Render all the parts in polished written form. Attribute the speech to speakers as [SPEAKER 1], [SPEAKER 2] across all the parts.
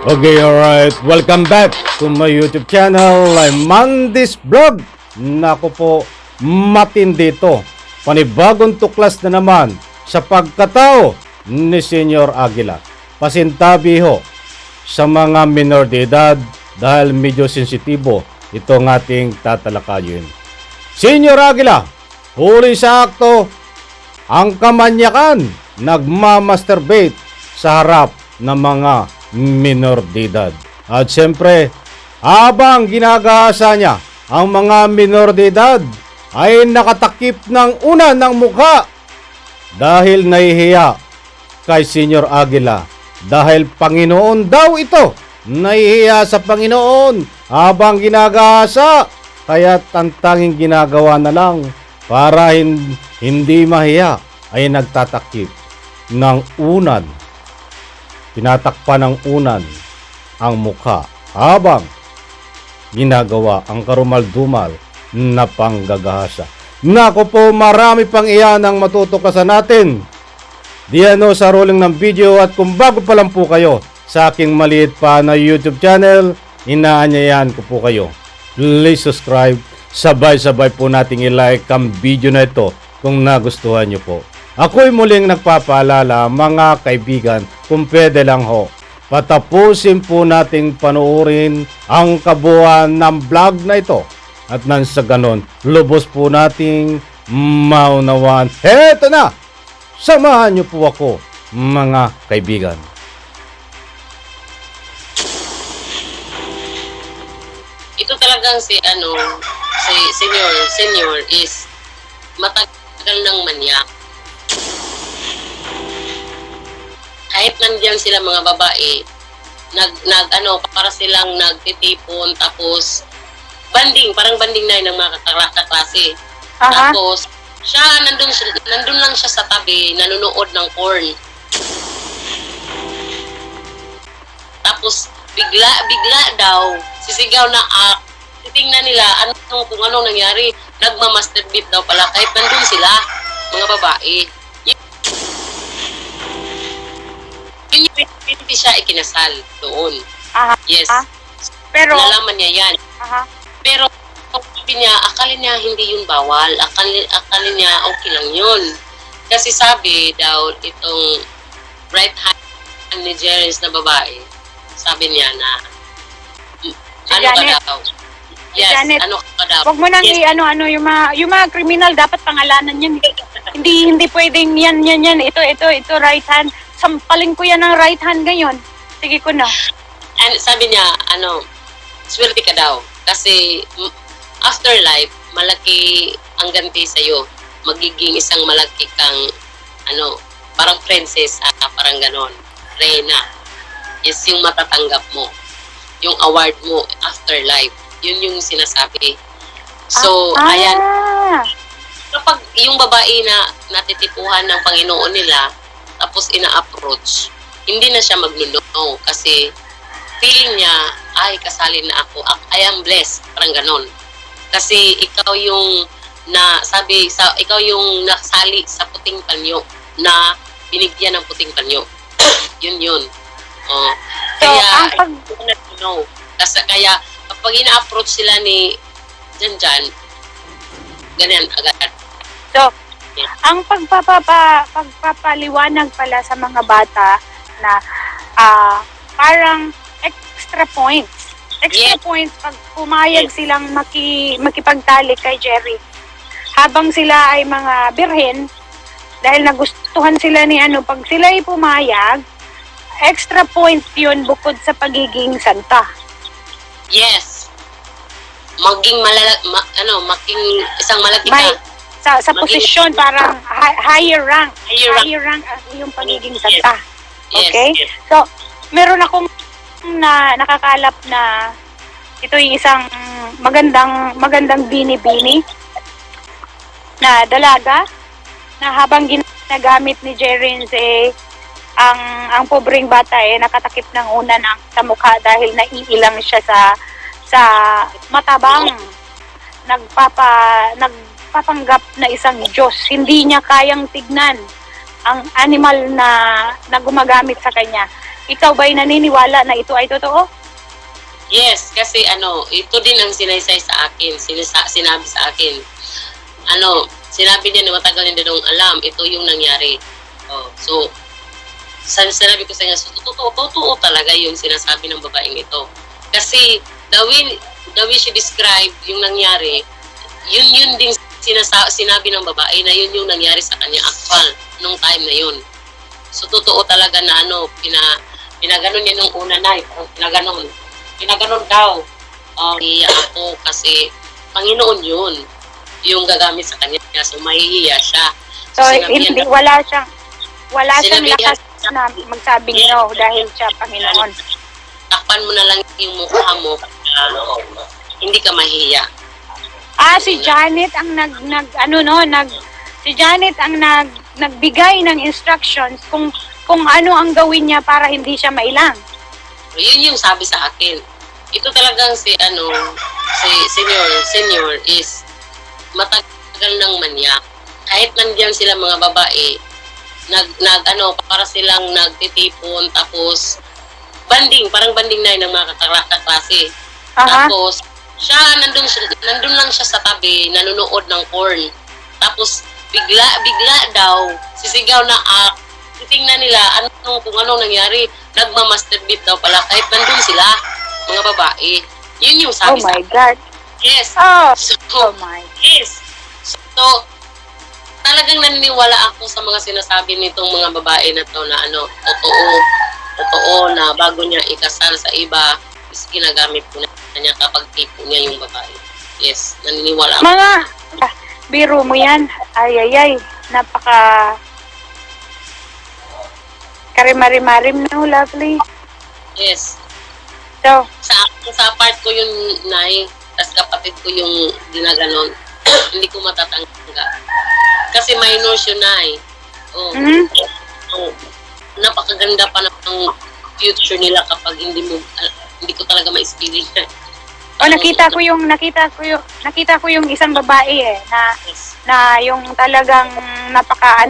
[SPEAKER 1] Okay, alright. Welcome back to my YouTube channel. I'm Mandis Vlog. Naku po, matindi to. Panibagong tuklas na naman sa pagkatao ni Senyor Aguila. Pasintabi ho sa mga minor de edad dahil medyo sensitibo itong ating tatalakayin. Senyor Aguila, huli sa akto ang kamanyakan nagmamasturbate sa harap ng mga minor de edad. At siyempre, habang ginagahasa niya ang mga minor de edad, ay nakatakip ng una ng mukha dahil nahihiya kay Senyor Aguila. Dahil Panginoon daw ito, nahihiya sa Panginoon habang ginagahasa, kaya tantanging ginagawa na lang para hindi mahiya ay nagtatakip ng unan. Tinatakpan ng unan ang mukha habang ginagawa ang karumal-dumal na panggagahasa. Nako po, marami pang iyan ang matutuklasan natin diyan sa rolling ng video. At kung bago pa lang po kayo sa aking maliit pa na YouTube channel, inaanyayahan ko po kayo, please subscribe. Sabay-sabay po nating i-like ang video na ito kung nagustuhan nyo po. Ako'y muling nagpapaalala mga kaibigan, kung pwede lang ho, patapusin po nating panoorin ang kabuuan ng vlog na ito. At nang sa ganon, lubos po nating maunawaan. Heto na! Samahan niyo po ako mga kaibigan.
[SPEAKER 2] Ito talagang si senior is matagal ng manyak. Kahit nandiyan sila mga babae, para silang nagtitipon, tapos banding, parang banding na yun ng mga kaklase. Tapos, nandun lang siya sa tabi, nanonood ng porn. Tapos, bigla daw, sisigaw na titingnan nila kung anong nangyari. Nagmamasturbate daw pala, kahit nandun sila, mga babae. Yun yung hindi siya ikinasal doon. Yes.
[SPEAKER 3] Pero
[SPEAKER 2] nalaman niya yan. Pero sabi niya, akala niya hindi yun bawal. Akala niya okay lang yun. Kasi sabi daw itong right hand ni Jerry's na babae, sabi niya na ano
[SPEAKER 3] Janet.
[SPEAKER 2] ka daw? Yes,
[SPEAKER 3] Janet,
[SPEAKER 2] ano ka daw?
[SPEAKER 3] wag mo nang
[SPEAKER 2] Yes.
[SPEAKER 3] yung mga kriminal dapat pangalanan yan. Hindi pwedeng yan. Ito right hand. Sampalin ko yan ng right hand ngayon. Sige ko na.
[SPEAKER 2] And sabi niya, swerte ka daw. Kasi afterlife, malaki ang ganti sa'yo. Magiging isang malaki kang, parang princess, parang ganon. Reyna. Yes, yung matatanggap mo. Yung award mo, afterlife. Yun yung sinasabi. So, ayan. Kapag yung babae na natitipuhan ng Panginoon nila, tapos ina-approach, hindi na siya magnuno kasi feeling niya, ay, kasalin na ako. I am blessed. Parang ganon. Kasi ikaw yung ikaw yung nakasali sa puting panyo na binigyan ng puting panyo. yun. Oh. Kaya, kaya kapag ina-approach sila ni Janjan, ganyan agad.
[SPEAKER 3] So, ang pagpapaliwanag pala sa mga bata na parang extra points. Extra points pag pumayag silang makipagtalik kay Jerry. Habang sila ay mga birhen, dahil nagustuhan sila ni pag sila ay pumayag, extra points yun bukod sa pagiging santa.
[SPEAKER 2] Yes. Maging isang malaki ka.
[SPEAKER 3] Sa posisyon parang higher rank yung pagiging santa. Okay?
[SPEAKER 2] Yes.
[SPEAKER 3] So, meron akong nakakalap na ito yung isang magandang bini-bini na dalaga na habang ginagamit ni Jerins ang pobreng bata nakatakip ng unan sa mukha dahil naiilang siya sa matabang nagpapanggap na isang Diyos. Hindi niya kayang tignan ang animal na gumagamit sa kanya. ikaw ba'y naniniwala na ito ay totoo?
[SPEAKER 2] Yes, kasi ito din ang sinaysay sa akin, sinabi sa akin. Sinabi niya na matagal hindi nung alam, ito yung nangyari. So, sinabi ko sa kanya, so, totoo talaga yung sinasabi ng babaeng ito. Kasi, the way she described yung nangyari, yun din sinabi ng babae na yun yung nangyari sa kanya actual nung time na yun. So, totoo talaga na pinaganon niya nung una na, pinaganon daw. Hiya ako kasi Panginoon yun yung gagamit sa kanya. So, mahihiya siya.
[SPEAKER 3] So, hindi, wala siyang lakas na magsabing no dahil siya Panginoon.
[SPEAKER 2] Takpan mo na lang yung mukha mo hindi ka mahiya.
[SPEAKER 3] Si Janet ang si Janet ang nagbigay ng instructions kung ano ang gawin niya para hindi siya mailang.
[SPEAKER 2] So, yun yung sabi sa akin. Ito talagang si senior is matagal ng manyak. Kahit nandiyan sila mga babae, para silang nagtitipon, tapos parang banding na ng mga kaklase. Tapos, nandun lang siya sa tabi, nanonood ng porn. Tapos, bigla daw, sisigaw na titingnan nila kung anong nangyari. Nagmamasturbate daw pala, kahit nandun sila, mga babae. Yun yung sabi sa
[SPEAKER 3] my God.
[SPEAKER 2] Yes. Yes. So, talagang naniniwala ako sa mga sinasabi nitong mga babae na to na totoo na bago niya ikasal sa iba, is ginagamit po niya kapag tipo niya yung babae. Yes, naniniwala ako.
[SPEAKER 3] Biro mo yan. Ay. Napaka karimari-marim na, lovely.
[SPEAKER 2] Yes.
[SPEAKER 3] So,
[SPEAKER 2] sa part ko yung nay, tas kapatid ko yung ginaganon. Hindi ko matatangga. Kasi minor siya nay. Napakaganda pa ng future nila kapag hindi ko talaga ma-experience.
[SPEAKER 3] nakita ko yung isang babae na yung talagang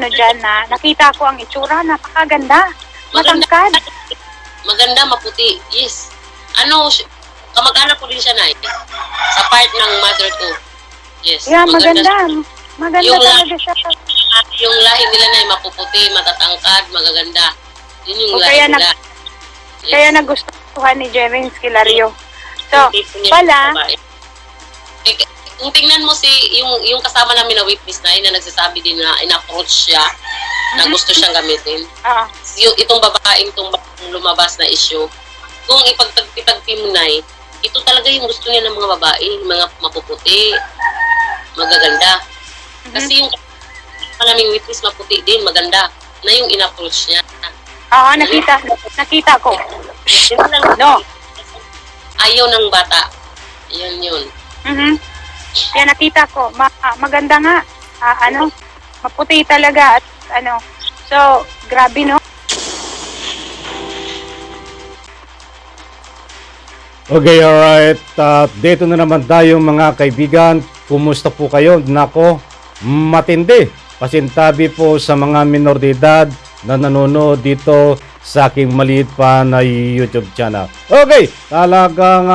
[SPEAKER 3] diyan na nakita ko ang itsura, napakaganda. Matangkad.
[SPEAKER 2] Maganda, maputi. Yes. Kamag-anak ko din siya na sa part ng mother ko. Yes.
[SPEAKER 3] Yeah, maganda. Maganda talaga siya.
[SPEAKER 2] Yung lahi nila na mapuputi, matatangkad, magaganda. Yun yung lahi
[SPEAKER 3] kaya
[SPEAKER 2] nila.
[SPEAKER 3] Kaya nagustuhan ni Jerry Skilario. So, pala,
[SPEAKER 2] kung tingnan mo yung kasama namin na witness na nagsasabi din na in-approach siya na gusto siyang gamitin. Itong babaeng lumabas na issue, kung ipagtagpi mo na ito talaga yung gusto niya ng mga babae, mga mapuputi, magaganda. Kasi yung maraming witness maputi din, maganda, na yung in-approach niya. Nakita ko. No. Ayaw ng bata. Yun.
[SPEAKER 3] Kaya nakita ko, maganda nga. Maputi talaga at So, grabe no.
[SPEAKER 1] Okay, alright. Dito na naman tayo mga kaibigan. Kumusta po kayo? Nako, matindi. Pasintabi po sa mga minor de edad na nanonood dito sa aking maliit pa na YouTube channel. Okay, talagang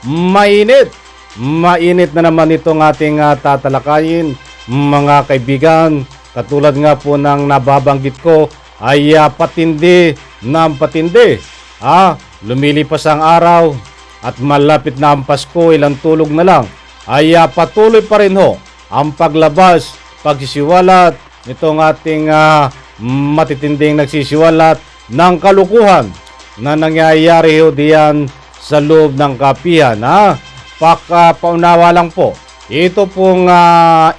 [SPEAKER 1] mainit. Mainit na naman itong ating tatalakayin mga kaibigan. Katulad nga po ng nababanggit ko ay patindi ng patindi. Lumilipas ang araw at malapit na ang Pasko, ilang tulog na lang, ay patuloy pa rin ho ang paglabas, pagsisiwalat nitong ating matitinding nagsisiwalat ng kalukuhan na nangyayari ho diyan sa loob ng kapihan. Paunawa lang po, ito pong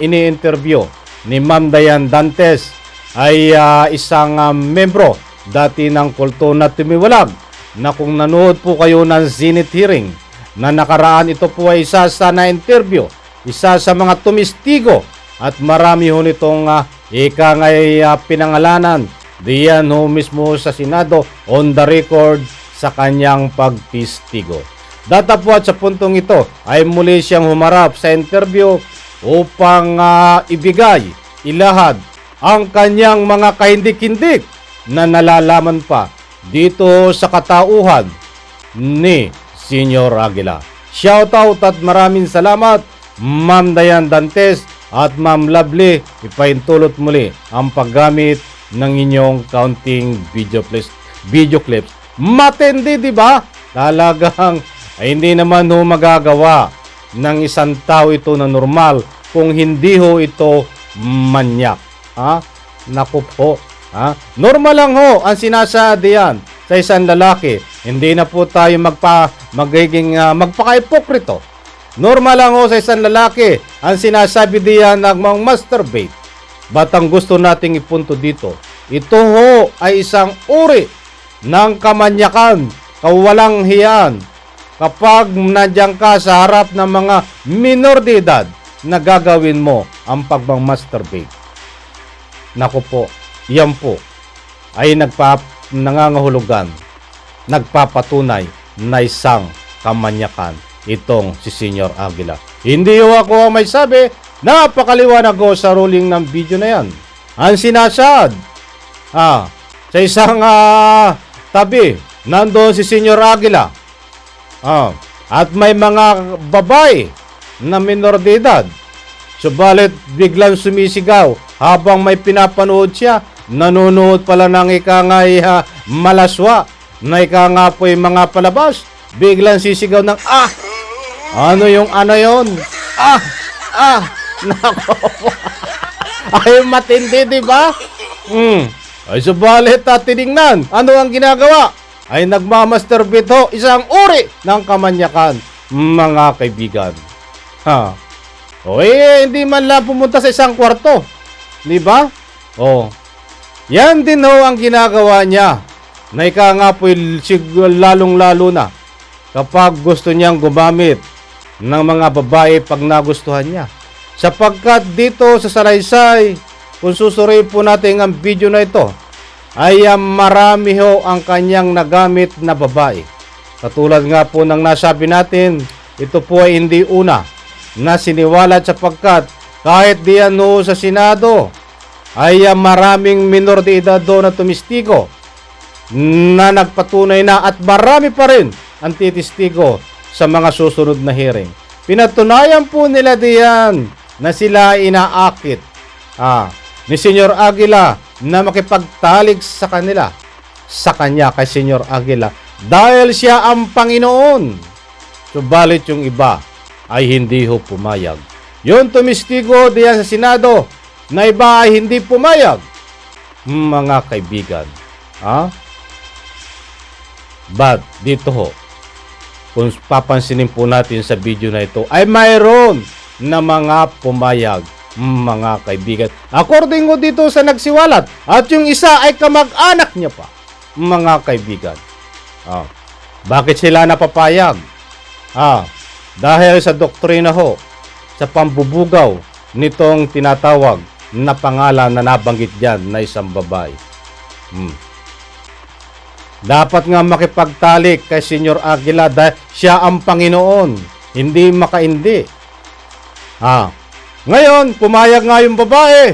[SPEAKER 1] ini-interview ni Ma'am Dayan Dantes ay isang membro dati ng kulto na Timiwalag, na kung nanood po kayo ng Zenith hearing na nakaraan, ito po ay isa sa na-interview, isa sa mga tumistigo, at marami ho nitong pinangalanan diyan ho mismo sa Senado on the record sa kanyang pagtistigo. Datapwat sa puntong ito ay muli siyang humarap sa interview upang ilahad ang kanyang mga kahindik-hindik na nalalaman pa dito sa katauhan ni Senyor Aguila. Shoutout at maraming salamat, Ma'am Dayan Dantes at Ma'am Lovely. Ipaintulot muli ang paggamit ng inyong counting video clips. Matindi, di ba? Talagang ay hindi naman ho magagawa ng isang tao ito na normal kung hindi ho ito manyak. Ha? Naku po. Ha? Normal lang ho ang sinasabi yan sa isang lalaki. Hindi na po tayo magpaka-ipokrito. Normal lang ho sa isang lalaki ang sinasabi diyan ng mga masturbate. Ba't ang gusto nating ipunto dito? Ito ho ay isang uri ng kamanyakan, kawalang hiyaan. Kapag nandiyan ka sa harap ng mga minor de edad na gagawin mo ang pagmang-masturbate. Naku po, yan po ay nangangahulugan, nagpapatunay na isang kamanyakan itong si Senyor Aguila. Hindi ho ako ang may sabi, napakaliwanag ko sa ruling ng video na yan. Ang sinasad, sa isang tabi, nandoon si Senyor Aguila. At may mga babae na minor de edad. Subalit biglang sumisigaw habang may pinapanood siya. Nanonood pala ng ikangay malaswa na ikanga po yung mga palabas. Biglang sisigaw ng ano yung ano yun? Nako po. Ay matindi, di ba? Ay subalit tinignan. Ano ang ginagawa? Ay nagmamasturbate ho, isang uri ng kamanyakan, mga kaibigan. Hindi man lang pumunta sa isang kwarto. Di ba? Yan din ho ang ginagawa niya. Na ika nga po lalong-lalo na kapag gusto niyang gumamit ng mga babae pag nagustuhan niya. Sapagkat dito sa Salaysay, kung susuriin po natin ang video na ito, ay marami ho ang kanyang nagamit na babae. Katulad nga po ng nasabi natin, ito po ay hindi una na siniwalat sapagkat kahit diyan ho sa Senado ay maraming minor de edad do na tumistigo na nagpatunay na at marami pa rin ang titistigo sa mga susunod na hearing. Pinatunayan po nila diyan na sila inaakit ni Senyor Aguila na makipagtalig sa kanya kay Senyor Aguila dahil siya ang Panginoon. Subalit yung iba ay hindi ho pumayag. Yung tumistigo diyan sa Senado na iba ay hindi pumayag. Mga kaibigan, but dito ho, kung papansinin po natin sa video na ito, ay mayroon na mga pumayag, mga kaibigan. According ko dito sa nagsiwalat, at yung isa ay kamag-anak niya pa, mga kaibigan. Bakit sila napapayag? Dahil sa doktrina ho, sa pambubugaw nitong tinatawag na pangalan na nabanggit dyan na isang babae. Dapat nga makipagtalik kay Senyor Aguila dahil siya ang Panginoon, hindi makaindi. Ngayon, pumayag nga yung babae.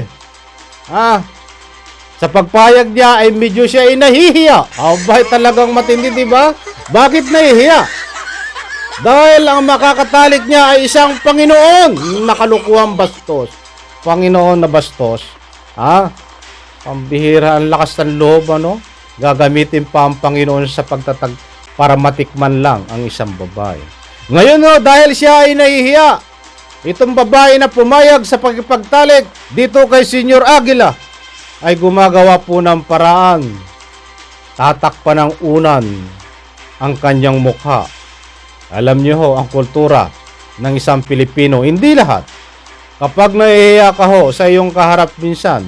[SPEAKER 1] Sa pagpayag niya ay medyo siya ay nahihiya. Abay talagang matindi, di ba? Bakit nahihiya? Dahil ang makakatalik niya ay isang Panginoon. Nakalukuhang bastos. Panginoon na bastos. Pambihira, ang lakas ng loob, gagamitin pa ang Panginoon sa pagtatag para matikman lang ang isang babae. Ngayon dahil siya ay nahihiya, itong babae na pumayag sa pagkipagtalik dito kay Senyor Aguila ay gumagawa po ng paraan. Tatakpan ng unan ang kanyang mukha. Alam niyo ho, ang kultura ng isang Pilipino, hindi lahat. Kapag nahihiya ka ho sa iyong kaharap minsan,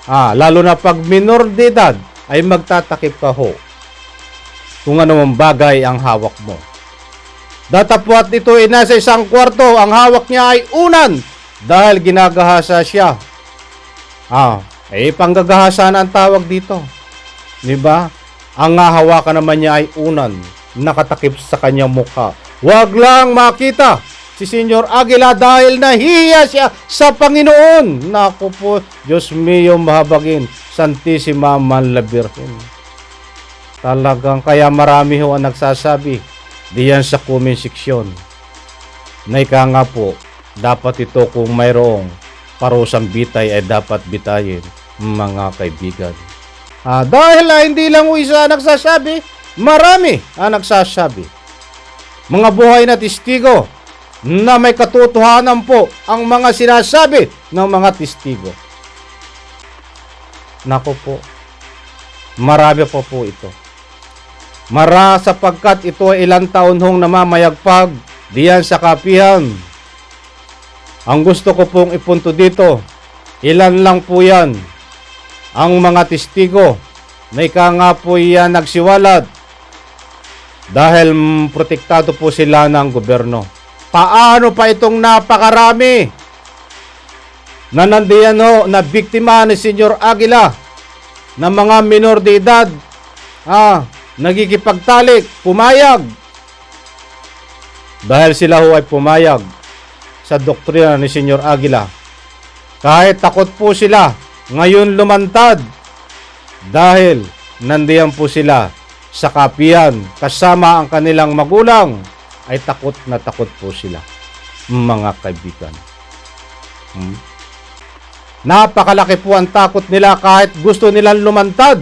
[SPEAKER 1] lalo na pag minor de edad, ay magtatakip ka ho kung anumang bagay ang hawak mo. Datapwat ito ay nasa isang kwarto, ang hawak niya ay unan dahil ginagahasa siya. Panggagahasa na ang tawag dito. Diba? Ang hawakan naman niya ay unan, nakatakip sa kanyang mukha. Huwag lang makita si Senyor Aguila dahil nahihiya siya sa Panginoon. Naku po, Diyos mio mahabagin, Santissima Man la Virgen. Talagang kaya marami ho ang nagsasabi diyan sa comment section na ika nga po, dapat ito kung mayroong parusang bitay ay dapat bitayin, mga kaibigan. Dahil hindi lang ho isa ang nagsasabi, marami ang nagsasabi. Mga buhay na testigo na may katotohanan po ang mga sinasabi ng mga testigo. Nako po, marami po ito. Sapagkat ito ay ilang taon hong namamayagpag diyan sa kapihan. Ang gusto ko pong ipunto dito, ilan lang po yan ang mga testigo na ika nga po yan nagsiwalat dahil protektado po sila ng gobyerno. Paano pa itong napakarami na nandiyan ho na biktima ni Senyor Aguila na mga minor de edad, nagkikipagtalik, pumayag. Dahil sila ho ay pumayag sa doktrina ni Senyor Aguila. Kahit takot po sila, ngayon lumantad. Dahil nandiyan po sila sa kapihan kasama ang kanilang magulang, ay takot na takot po sila, mga kaibigan. Napakalaki po ang takot nila kahit gusto nilang lumantad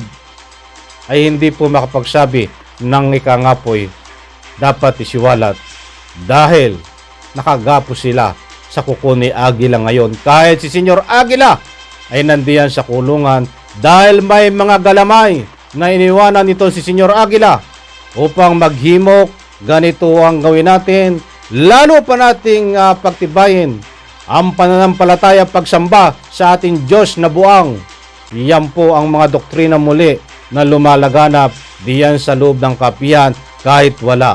[SPEAKER 1] ay hindi po makapagsabi ng ika nga po'y dapat isiwalat dahil nakagapo sila sa kuko ni Aguila ngayon. Kahit si Senyor Aguila ay nandiyan sa kulungan dahil may mga galamay na iniwanan nito si Senyor Aguila upang maghimok. Ganito ang gawin natin, lalo pa nating pagtibayin ang pananampalataya pagsamba sa ating Diyos na buang. Iyan po ang mga doktrina muli na lumalaganap diyan sa loob ng kapihan kahit wala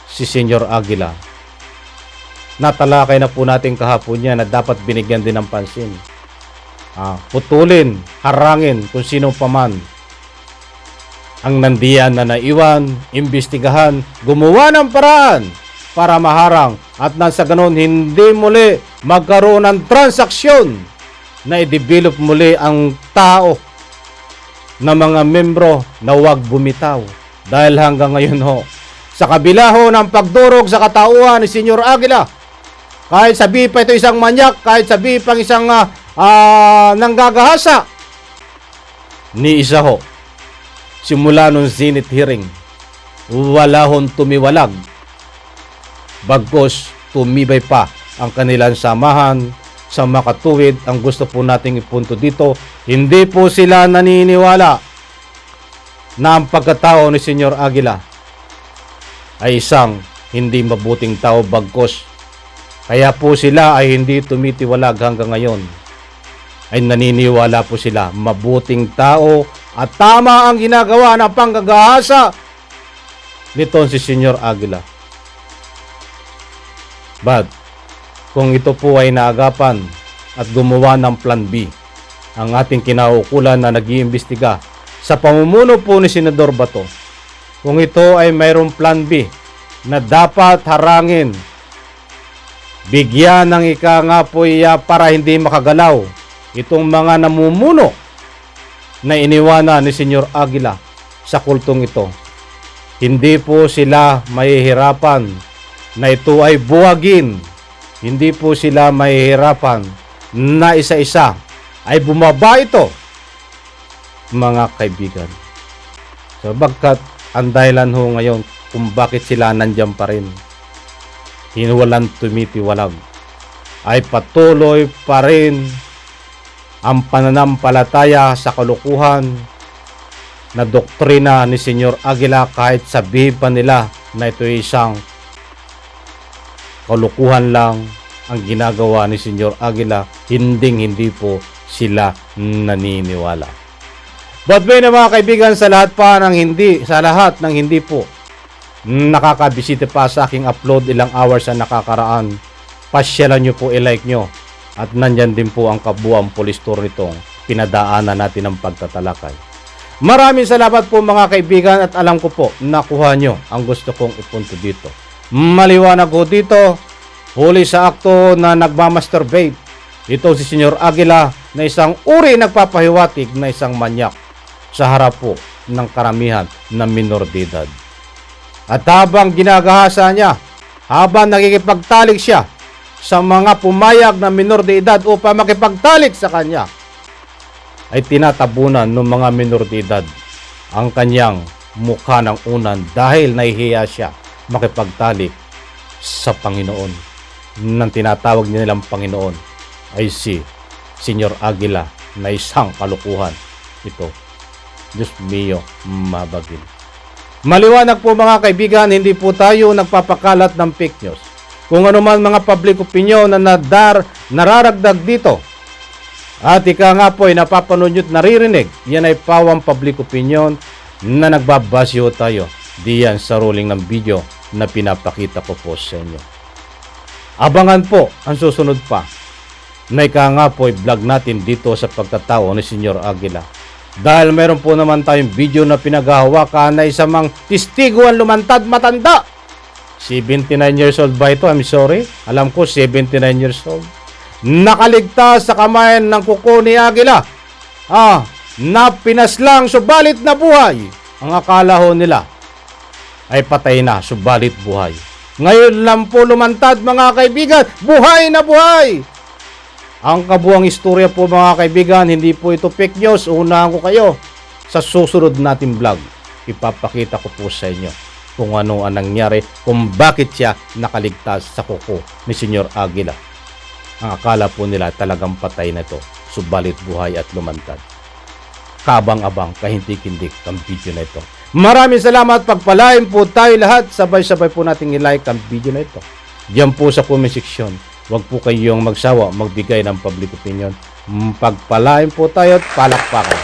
[SPEAKER 1] si Senyor Aguila. Natalakay na po natin kahapon niya na dapat binigyan din ng pansin. Putulin, harangin kung sino paman ang nandiyan na naiwan, imbestigahan, gumawa ng paraan para maharang at nasa ganon hindi muli magkaroon ng transaksyon na i-develop muli ang tao na mga membro na huwag bumitaw. Dahil hanggang ngayon ho, sa kabila ho ng pagdurog sa katauhan ni Senyor Aguila, kahit sabi pa ito isang manyak, kahit sabi pang isang nanggagahasa, ni isa ho, simula nung Senate hearing, wala hong tumiwalag. Bagkos tumibay pa ang kanilang samahan sa makatuwid. Ang gusto po nating ipunto dito, hindi po sila naniniwala na ang pagkatao ni Senyor Aguila ay isang hindi mabuting tao. Bagkos kaya po sila ay hindi tumitiwalag hanggang ngayon. Ay naniniwala po sila mabuting tao at tama ang ginagawa ng panggagahasa nito si Senyor Aguila. But kung ito po ay naagapan at gumawa ng plan B ang ating kinaukulan na nag-iimbestiga sa pamumuno po ni Senador Bato, kung ito ay mayroong plan B na dapat harangin, bigyan ng ika nga po para hindi makagalaw itong mga namumuno na iniwanan ni Senyor Aguila sa kultong ito, hindi po sila mahihirapan na ito ay buwagin. Hindi po sila mahihirapan na isa-isa ay bumaba ito, mga kaibigan. Sabagkat ang dahilan ho ngayon kung bakit sila nandiyan pa rin, walang tumitiwalag, ay patuloy pa rin ang pananampalataya sa kalukuhan na doktrina ni Senyor Aguila. Kahit sabihin pa nila na ito ay isang kalukuhan lang ang ginagawa ni Senyor Aguila, hindi po sila naniniwala. But may mga kaibigan, sa lahat ng hindi po nakakabisita pa sa aking upload ilang hours na nakakaraan, pasyalan nyo po, i-like nyo, at nandyan din po ang kabuuan police tour nitong pinadaanan natin ng pagtatalakay. Maraming salamat po mga kaibigan, at alam ko po nakuha nyo ang gusto kong ipunto dito. Maliwanag ko dito, huli sa akto na nagmamasturbate ito si Senyor Aguila na isang uri nagpapahiwatig na isang manyak sa harap po ng karamihan na minor de edad. At habang ginagahasa niya, habang nakikipagtalik siya sa mga pumayag na minor de edad upang makipagtalik sa kanya, ay tinatabunan ng mga minor de edad ang kanyang mukha ng unan dahil nahihiya siya makipagtalik sa Panginoon. Nang tinatawag nilang Panginoon ay si Senyor Aguila na isang kalukuhan. Ito, Diyos mio, mabagin. Maliwanag po mga kaibigan, hindi po tayo nagpapakalat ng fake news. Kung ano man mga public opinion na nararagdag dito, at ika nga po ay napapanood nyo't naririnig, yan ay pawang public opinion na nagbabasyo tayo diyan sa ruling ng video na pinapakita ko po sa inyo. Abangan po ang susunod pa na ika nga po ay vlog natin dito sa pagkatao ni Senyor Aguila. Dahil meron po naman tayong video na pinaghahawakan na isang tistiguan lumantad matanda. 79 years old ba ito? I'm sorry. Alam ko 79 years old. Nakaligtas sa kamay ng kuko ni Aguila. Na pinaslang subalit na buhay. Ang akala ho nila ay patay na subalit buhay. Ngayon lang po lumantad mga kaibigan. Buhay na buhay! Ang kabuang istorya po mga kaibigan, hindi po ito fake news. Unahan ko kayo sa susunod nating vlog. Ipapakita ko po sa inyo kung ano ang nangyari, kung bakit siya nakaligtas sa kuko ni Senyor Aguila. Ang akala po nila talagang patay na ito, subalit buhay at lumantad. Kabang-abang, kahintik-hintik ang video na ito. Maraming salamat, pagpalain po tayo lahat. Sabay-sabay po nating i-like ang video na ito. Diyan po sa comment section. Huwag po kayong magsawa, magbigay ng public opinion. Pagpalain po tayo at palakpakan.